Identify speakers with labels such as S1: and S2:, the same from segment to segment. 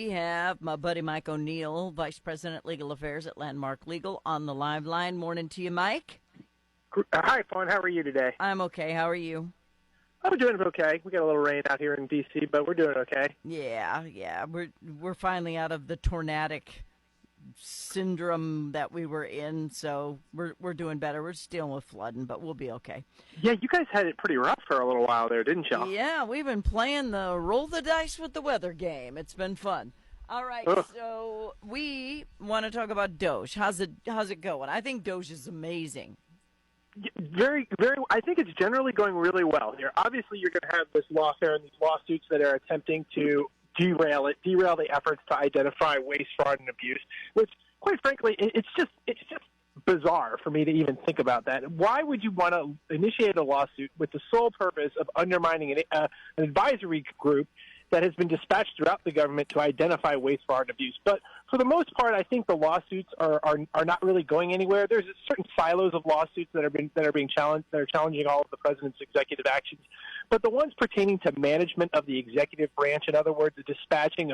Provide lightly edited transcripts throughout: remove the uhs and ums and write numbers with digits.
S1: We have my buddy Mike O'Neill, Vice President, Legal Affairs at Landmark Legal, on the live line. Morning to you, Mike.
S2: Hi, Fawn. How are you today?
S1: I'm okay. How are you?
S2: I'm doing okay. We got a little rain out here in D.C., but we're doing okay.
S1: Yeah. We're finally out of the tornadic syndrome that we were in, so we're doing better. We're just dealing with flooding, but we'll be okay.
S2: Yeah, you guys had it pretty rough for a little while there, didn't y'all?
S1: Yeah, we've been playing the roll the dice with the weather game. It's been fun. All right, so we want to talk about Doge. How's it going? I think Doge is amazing.
S2: Very, very. I think it's generally going really well here. Obviously, you're going to have this lawfare and these lawsuits that are attempting to derail the efforts to identify waste, fraud, and abuse. Which, quite frankly, it's just bizarre for me to even think about that. Why would you want to initiate a lawsuit with the sole purpose of undermining an advisory group that has been dispatched throughout the government to identify waste, fraud, and abuse? But for the most part, I think the lawsuits are not really going anywhere. There's certain silos of lawsuits that are being challenged, that are challenging all of the president's executive actions. But the ones pertaining to management of the executive branch, in other words, the dispatching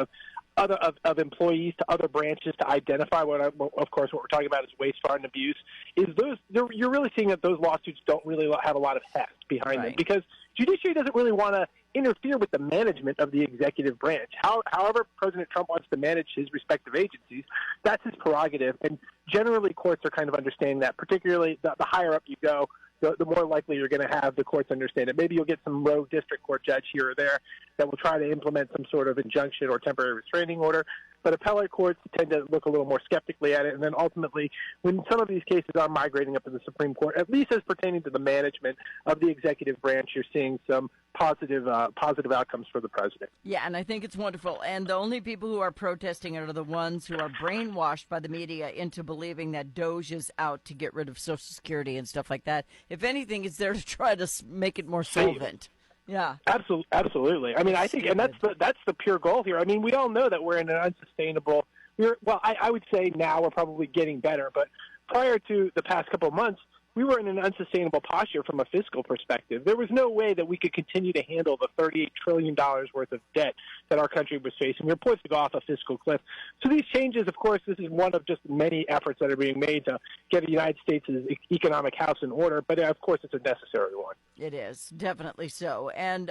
S2: of employees to other branches to identify what we're talking about is waste, fraud, and abuse, you're really seeing that those lawsuits don't really have a lot of heft behind them, because judiciary doesn't really want to interfere with the management of the executive branch. However President Trump wants to manage his respective agencies, that's his prerogative. And generally, courts are kind of understanding that, particularly the higher up you go, the more likely you're going to have the courts understand it. Maybe you'll get some rogue district court judge here or there that will try to implement some sort of injunction or temporary restraining order. But appellate courts tend to look a little more skeptically at it. And then ultimately, when some of these cases are migrating up to the Supreme Court, at least as pertaining to the management of the executive branch, you're seeing some positive outcomes for the president.
S1: Yeah, and I think it's wonderful. And the only people who are protesting are the ones who are brainwashed by the media into believing that Doge is out to get rid of Social Security and stuff like that. If anything, it's there to try to make it more solvent. Yeah,
S2: absolutely. I mean, I think, and that's the pure goal here. I mean, we all know that we're in an unsustainable. I would say now we're probably getting better, but prior to the past couple of months, we were in an unsustainable posture from a fiscal perspective. There was no way that we could continue to handle the $38 trillion worth of debt that our country was facing. We were poised to go off a fiscal cliff. So these changes, of course, this is one of just many efforts that are being made to get the United States' economic house in order. But, of course, it's a necessary one.
S1: It is, definitely so. And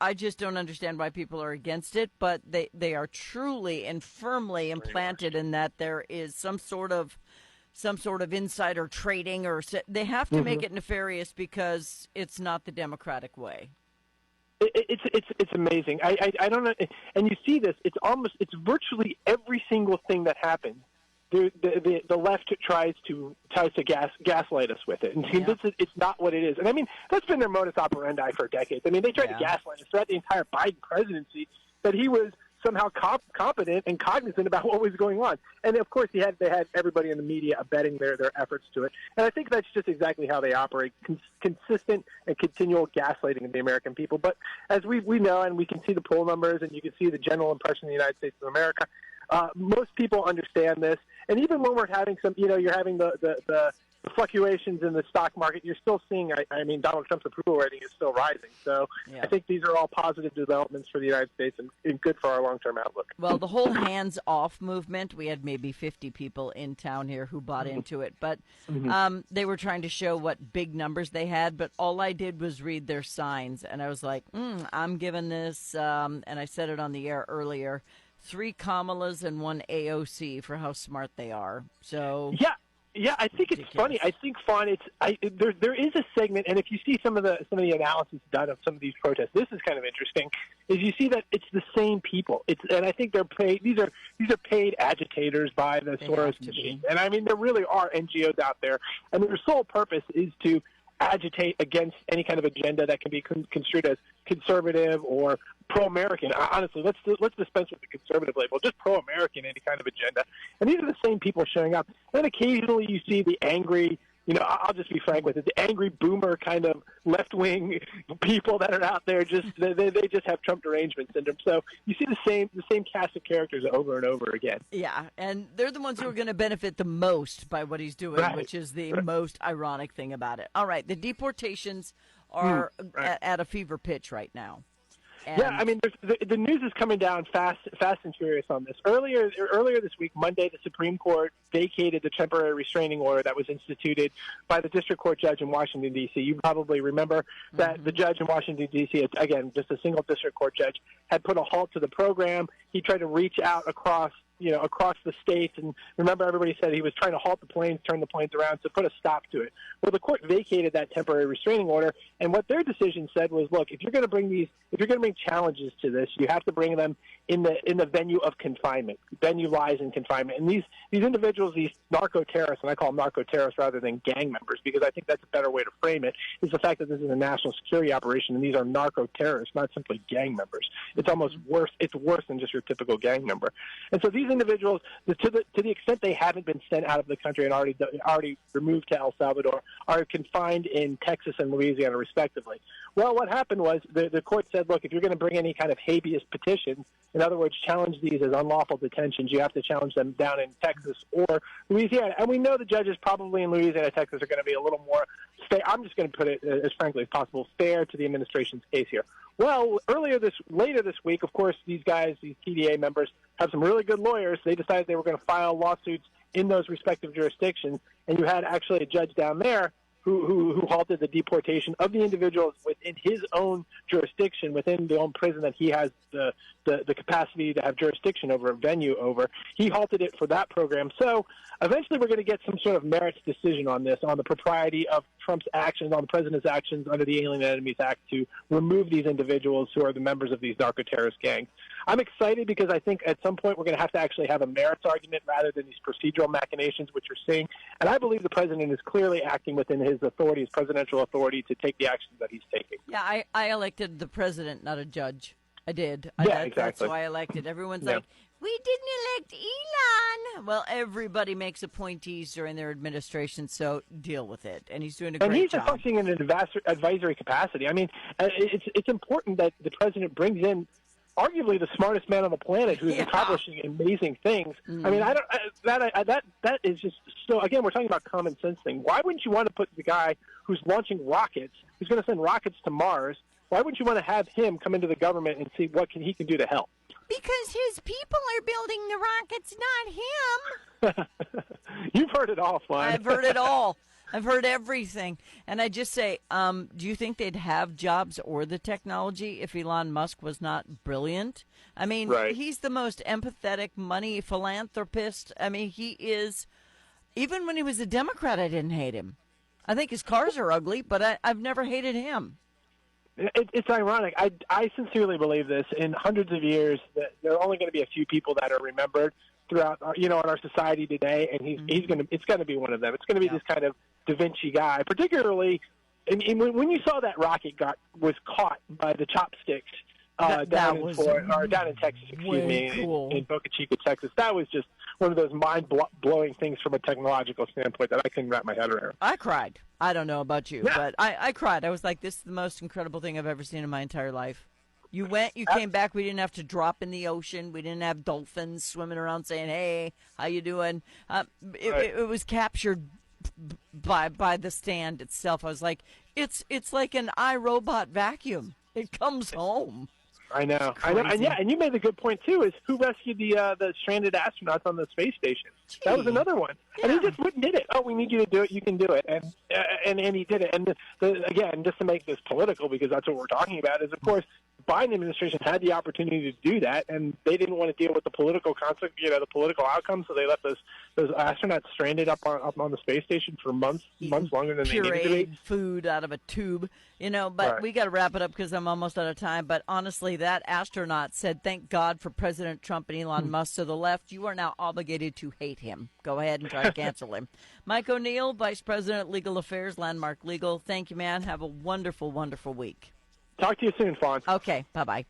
S1: I just don't understand why people are against it, but they are truly and firmly implanted in that there is some sort of insider trading, or they have to make it nefarious because it's not the democratic way.
S2: It's amazing. I don't know, and you see this. It's virtually every single thing that happens. The left tries to gaslight us with it and convince it it's not what it is. And I mean, that's been their modus operandi for decades. I mean, they tried to gaslight us throughout the entire Biden presidency that he was somehow competent and cognizant about what was going on. And of course, they had everybody in the media abetting their efforts to it. And I think that's just exactly how they operate, consistent and continual gaslighting of the American people. But as we know, and we can see the poll numbers, and you can see the general impression of the United States of America, most people understand this. And even when we're having you're having the fluctuations in the stock market, you're still seeing, I mean, Donald Trump's approval rating is still rising. So I think these are all positive developments for the United States and good for our long-term outlook.
S1: Well, the whole hands-off movement, we had maybe 50 people in town here who bought into it. But they were trying to show what big numbers they had. But all I did was read their signs. And I was like, I'm giving this, and I said it on the air earlier, 3 Kamalas and 1 AOC for how smart they are. So
S2: yeah, I think it's funny. I think, Fawn, there is a segment, and if you see some of the analysis done of some of these protests, this is kind of interesting. Is you see that it's the same people. And I think they're paid. These are paid agitators by the Soros machine. And I mean, there really are NGOs out there, and their sole purpose is to agitate against any kind of agenda that can be construed as conservative or pro-American. Honestly, let's dispense with the conservative label. Just pro-American, any kind of agenda. And these are the same people showing up. And occasionally you see the angry, I'll just be frank with it, the angry boomer kind of left-wing people that are out there. They just have Trump derangement syndrome. So you see the same cast of characters over and over again.
S1: Yeah, and they're the ones who are going to benefit the most by what he's doing, which is the most ironic thing about it. All right, the deportations are at a fever pitch right now.
S2: Yeah, I mean, the news is coming down fast and furious on this. Earlier this week, Monday, the Supreme Court vacated the temporary restraining order that was instituted by the district court judge in Washington, D.C. You probably remember that the judge in Washington, D.C., again, just a single district court judge, had put a halt to the program. He tried to reach out across the states. And remember, everybody said he was trying to halt the planes, turn the planes around, to put a stop to it. Well, the court vacated that temporary restraining order, and what their decision said was, look, if you're going to bring challenges to this, you have to bring them in the venue of confinement. Venue lies in confinement. And these individuals, these narco-terrorists, and I call them narco-terrorists rather than gang members, because I think that's a better way to frame it, is the fact that this is a national security operation, and these are narco-terrorists, not simply gang members. It's almost worse. It's worse than just your typical gang member. And so these individuals, to the extent they haven't been sent out of the country and already removed to El Salvador, are confined in Texas and Louisiana, respectively. Well, what happened was the court said, look, if you're going to bring any kind of habeas petition, in other words, challenge these as unlawful detentions, you have to challenge them down in Texas or Louisiana. And we know the judges probably in Louisiana, Texas, are going to be a little more fair. I'm just going to put it as frankly as possible, fair to the administration's case here. Well, later this week, of course, these guys, these TDA members, have some really good lawyers. They decided they were going to file lawsuits in those respective jurisdictions, and you had actually a judge down there who halted the deportation of the individuals within his own jurisdiction, within the own prison that he has the capacity to have jurisdiction over, a venue over. He halted it for that program. So eventually we're going to get some sort of merits decision on this, on the propriety of Trump's actions, on the president's actions under the Alien Enemies Act to remove these individuals who are the members of these narco-terrorist gangs. I'm excited because I think at some point we're going to actually have a merits argument rather than these procedural machinations, which you're seeing. And I believe the president is clearly acting within his authority, his presidential authority, to take the actions that he's taking.
S1: Yeah, I elected the president, not a judge. I did.
S2: Exactly.
S1: That's why I elected. Everyone's like, we didn't elect Elon. Well, everybody makes appointees during their administration, so deal with it. And he's doing a great job.
S2: And he's functioning in an advisory capacity. I mean, it's important that the president brings in arguably the smartest man on the planet who's accomplishing amazing things. I mean, that is just so. Again, we're talking about common sense thing. Why wouldn't you want to put the guy who's launching rockets, who's going to send rockets to Mars? Why wouldn't you want to have him come into the government and see what he can do to help?
S1: Because his people are building the rockets, not him.
S2: You've heard it all, Flan.
S1: I've heard it all. I've heard everything. And I just say, do you think they'd have jobs or the technology if Elon Musk was not brilliant? I mean, He's the most empathetic money philanthropist. I mean, he is. Even when he was a Democrat, I didn't hate him. I think his cars are ugly, but I've never hated him.
S2: It's ironic. I sincerely believe this. In hundreds of years, that there are only going to be a few people that are remembered throughout, in our society today, and it's going to be one of them. It's going to be this kind of Da Vinci guy, particularly. And when you saw that rocket was caught by the chopsticks down in Texas, in Boca Chica, Texas, that was just one of those mind-blowing things from a technological standpoint that I couldn't wrap my head around.
S1: I cried. I don't know about you, but I cried. I was like, this is the most incredible thing I've ever seen in my entire life. You went, you came back. We didn't have to drop in the ocean. We didn't have dolphins swimming around saying, hey, how you doing? It was captured by the stand itself. I was like, it's like an iRobot vacuum. It comes home.
S2: I know. And you made a good point too. Is who rescued the stranded astronauts on the space station? Gee. That was another one, and he just wouldn't did it. Oh, we need you to do it. You can do it, and he did it. And again, just to make this political, because that's what we're talking about, is of course Biden administration had the opportunity to do that, and they didn't want to deal with the political concept, the political outcome, so they left those astronauts stranded up on the space station for months longer than they needed to be.
S1: Food out of a tube, But we got to wrap it up because I'm almost out of time. But honestly, that astronaut said, "Thank God for President Trump and Elon Musk to the left. You are now obligated to hate him. Go ahead and try to cancel him." Mike O'Neill, Vice President, Legal Affairs, Landmark Legal. Thank you, man. Have a wonderful, wonderful week.
S2: Talk to you soon, Fawn.
S1: Okay, bye-bye.